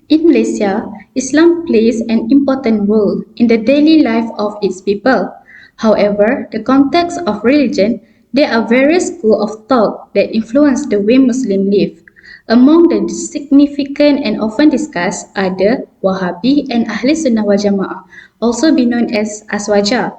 In Malaysia, Islam plays an important role in the daily life of its people. However, the context of religion, there are various schools of thought that influence the way Muslims live. Among the significant and often discussed are the Wahhabi and Ahli Sunnah wal Jama'ah, also be known as Aswaja.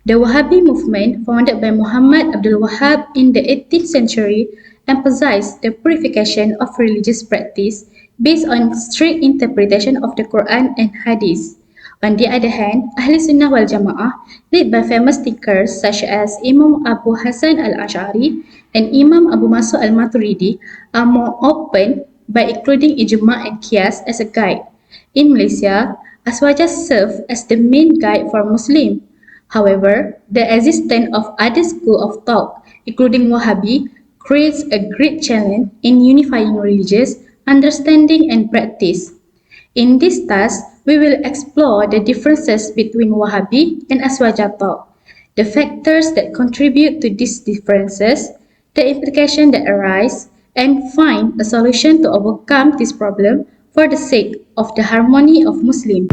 The Wahhabi movement, founded by Muhammad Abdul Wahhab in the 18th century, emphasized the purification of religious practice based on strict interpretation of the Quran and Hadith. On the other hand, Ahl Sunnah wal Jama'ah, led by famous thinkers such as Imam Abu Hasan al-Ash'ari and Imam Abu Masud al-Maturidi, are more open by including ijma' and qiyas as a guide. In Malaysia, Aswaja serve as the main guide for Muslims. However, the existence of other schools of thought, including Wahhabi, creates a great challenge in unifying religious understanding and practice. In this task, we will explore the differences between Wahhabi and Aswaja thought, the factors that contribute to these differences, the implications that arise, and find a solution to overcome this problem for the sake of the harmony of Muslims.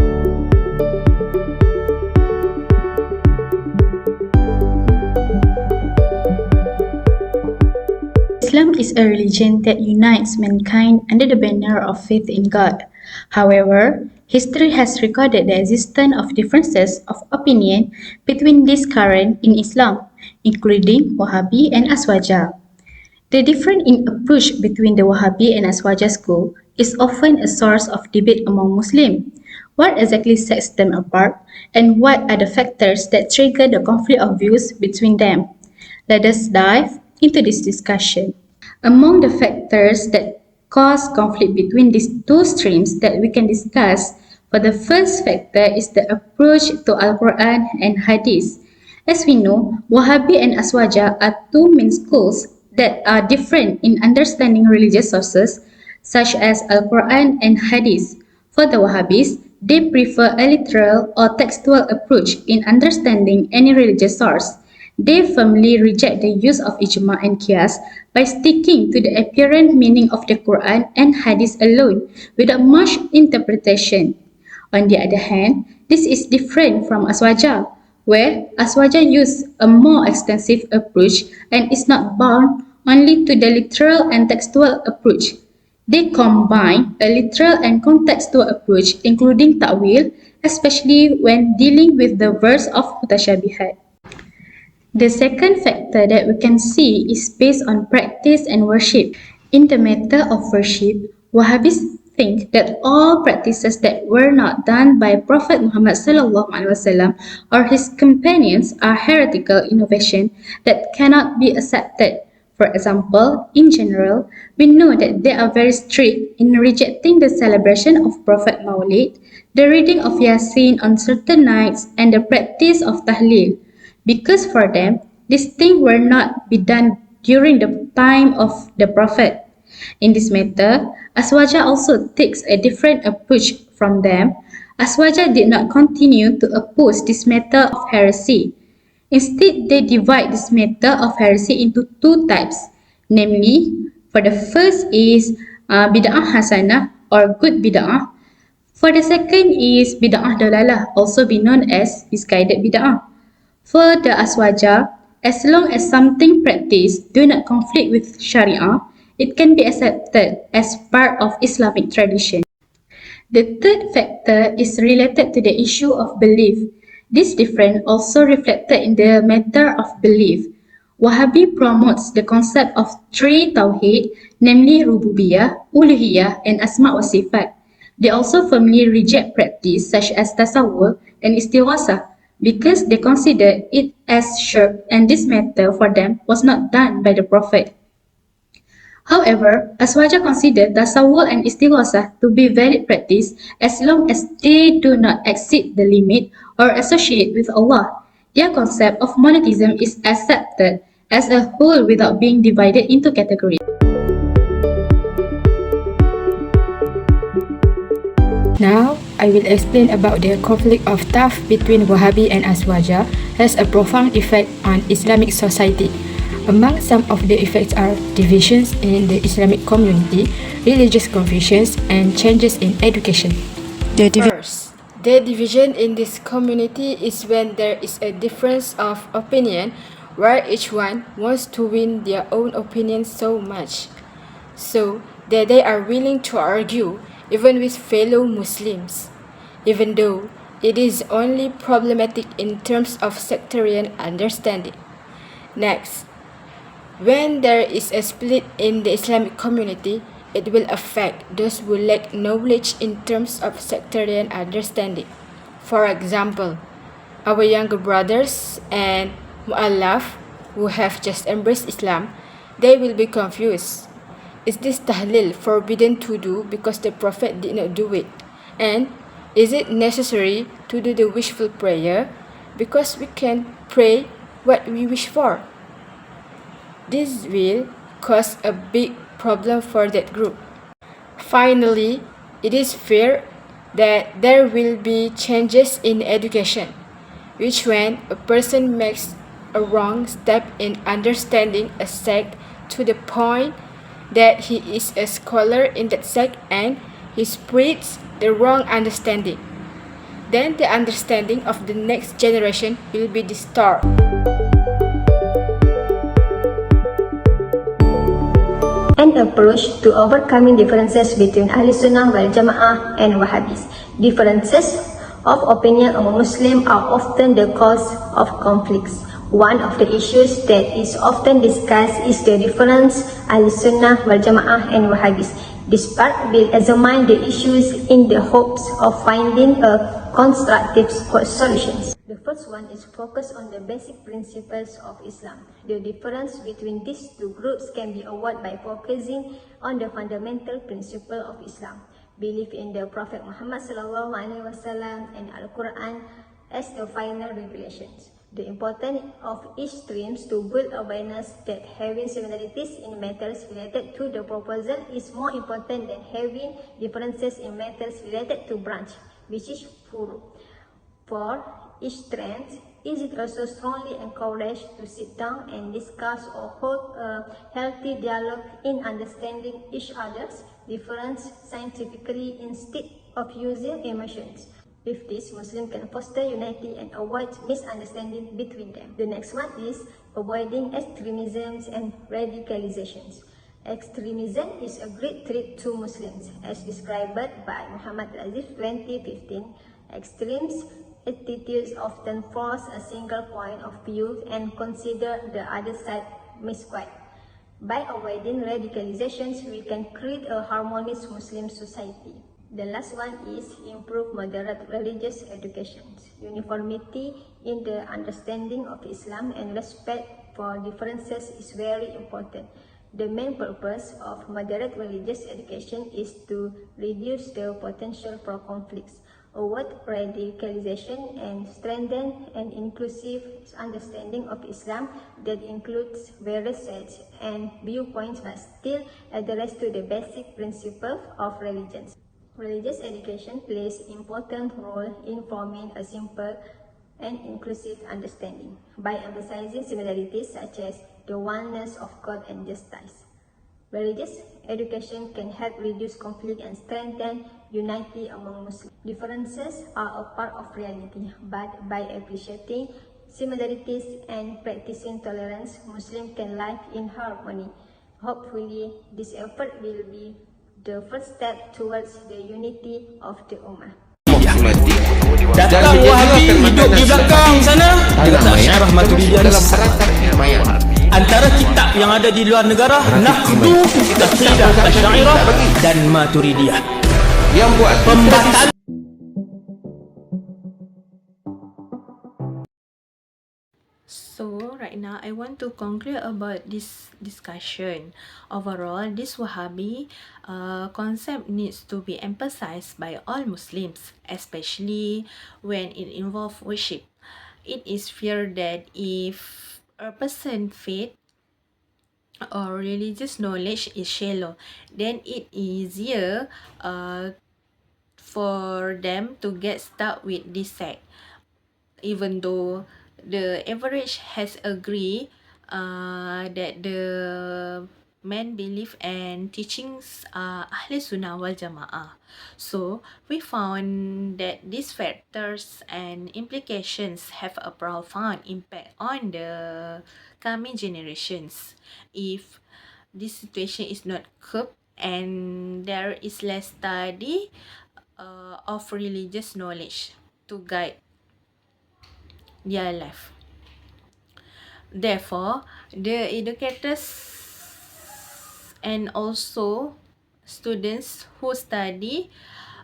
Islam is a religion that unites mankind under the banner of faith in God. However, history has recorded the existence of differences of opinion between these currents in Islam, including Wahhabi and Aswaja. The difference in approach between the Wahhabi and Aswaja school is often a source of debate among Muslims. What exactly sets them apart, and what are the factors that trigger the conflict of views between them? Let us dive into this discussion. Among the factors that cause conflict between these two streams that we can discuss, for the first factor is the approach to Al-Quran and Hadith. As we know, Wahhabi and Aswaja are two main schools that are different in understanding religious sources such as Al-Quran and Hadith. For the Wahhabis, they prefer a literal or textual approach in understanding any religious source. They firmly reject the use of ijma' and qiyas by sticking to the apparent meaning of the Quran and Hadith alone without much interpretation. On the other hand, this is different from Aswaja, where Aswaja use a more extensive approach and is not bound only to the literal and textual approach. They combine a literal and contextual approach, including ta'wil, especially when dealing with the verse of mutashabihat. The second factor that we can see is based on practice and worship. In the matter of worship, Wahhabis think that all practices that were not done by Prophet Muhammad SAW or his companions are heretical innovation that cannot be accepted. For example, in general, we know that they are very strict in rejecting the celebration of Prophet Maulid, the reading of Yasin on certain nights, and the practice of Tahleel, because for them, these things were not be done during the time of the Prophet. In this matter, Aswaja also takes a different approach from them. Aswaja did not continue to oppose this matter of heresy. Instead, they divide this matter of heresy into two types, namely, for the first is bid'ah hasanah or good bid'ah. For the second is bid'ah dalalah, also be known as misguided bid'ah. For the Aswaja, as long as something practiced do not conflict with Sharia, it can be accepted as part of Islamic tradition. The third factor is related to the issue of belief. This difference also reflected in the matter of belief. Wahhabi promotes the concept of three tawhid, namely rububiyah, uluhiyah, and asma' wa sifat. They also firmly reject practice such as tasawwur and istighasah, because they consider it as shirk, and this matter for them was not done by the Prophet. However, Aswaja consider tasawwur and istighasah to be valid practice as long as they do not exceed the limit or associate with Allah. Their concept of monotheism is accepted as a whole without being divided into categories. Now, I will explain about the conflict of thought between Wahhabi and Aswaja has a profound effect on Islamic society. Among some of the effects are divisions in the Islamic community, religious confusions, and changes in education. First, the division in this community is when there is a difference of opinion where each one wants to win their own opinion so much, so that they are willing to argue even with fellow Muslims, even though it is only problematic in terms of sectarian understanding. Next, when there is a split in the Islamic community, it will affect those who lack knowledge in terms of sectarian understanding. For example, our younger brothers and mu'allaf who have just embraced Islam, they will be confused. Is this tahlil forbidden to do because the Prophet did not do it? And is it necessary to do the wishful prayer because we can pray what we wish for? This will cause a big problem for that group. Finally, it is feared that there will be changes in education, which when a person makes a wrong step in understanding a sect to the point that he is a scholar in that sect and he spreads the wrong understanding, then the understanding of the next generation will be distorted. An approach to overcoming differences between Ahl Sunnah wal Jama'ah and Wahhabis. Differences of opinion among Muslims are often the cause of conflicts. One of the issues that is often discussed is the difference Ahl Sunnah wal Jama'ah and Wahhabis. This part will examine the issues in the hopes of finding a constructive solutions. The first one is focus on the basic principles of Islam. The difference between these two groups can be avoided by focusing on the fundamental principle of Islam. Belief in the Prophet Muhammad SAW and Al-Quran as the final revelations. The importance of each stream to build awareness that having similarities in matters related to the proposal is more important than having differences in matters related to branch, which is furu. For each strand, is it also strongly encouraged to sit down and discuss or hold a healthy dialogue in understanding each other's difference scientifically instead of using emotions? With this, Muslims can foster unity and avoid misunderstanding between them. The next one is avoiding extremisms and radicalizations. Extremism is a great threat to Muslims, as described by Muhammad Al-Aziz 2015. Extremes attitudes often force a single point of view and consider the other side misquoted. By avoiding radicalizations, we can create a harmonious Muslim society. The last one is improve moderate religious education. Uniformity in the understanding of Islam and respect for differences is very important. The main purpose of moderate religious education is to reduce the potential for conflicts, avoid radicalization, and strengthen an inclusive understanding of Islam that includes various sects and viewpoints but still adheres to the basic principles of religions. Religious education plays an important role in forming a simple and inclusive understanding by emphasizing similarities such as the oneness of God and justice. Religious education can help reduce conflict and strengthen unity among Muslims. Differences are a part of reality, but by appreciating similarities and practicing tolerance, Muslims can live in harmony. Hopefully, this effort will be the first step towards the unity of the Ummah. Datang Wahhabi hidup di belakang sana, kita tak syarah Maturidiyah dalam karakter antara kitab yang ada di luar negara, Nahdu, Aqidah Asy'ariyah dan Maturidiyah yang buat pembatalan. So right now I want to conclude about this discussion. Overall, this Wahhabi concept needs to be emphasized by all Muslims, especially when it involves worship. It is feared that if a person's faith or religious knowledge is shallow, then it easier for them to get stuck with this sect, even though the average has agreed that the main belief and teachings are Ahl Sunnah wal Jama'ah. So we found that these factors and implications have a profound impact on the coming generations. If this situation is not curbed and there is less study of religious knowledge to guide their life. Therefore, the educators and also students who study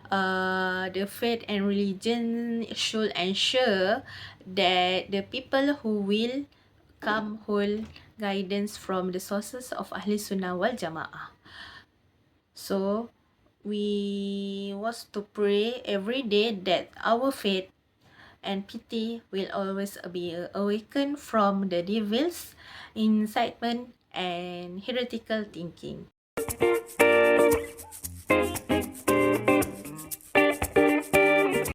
the faith and religion should ensure that the people who will come hold guidance from the sources of Ahli Sunnah wal Jama'ah. So, we was to pray every day that our faith and pity will always be awakened from the devil's incitement and heretical thinking.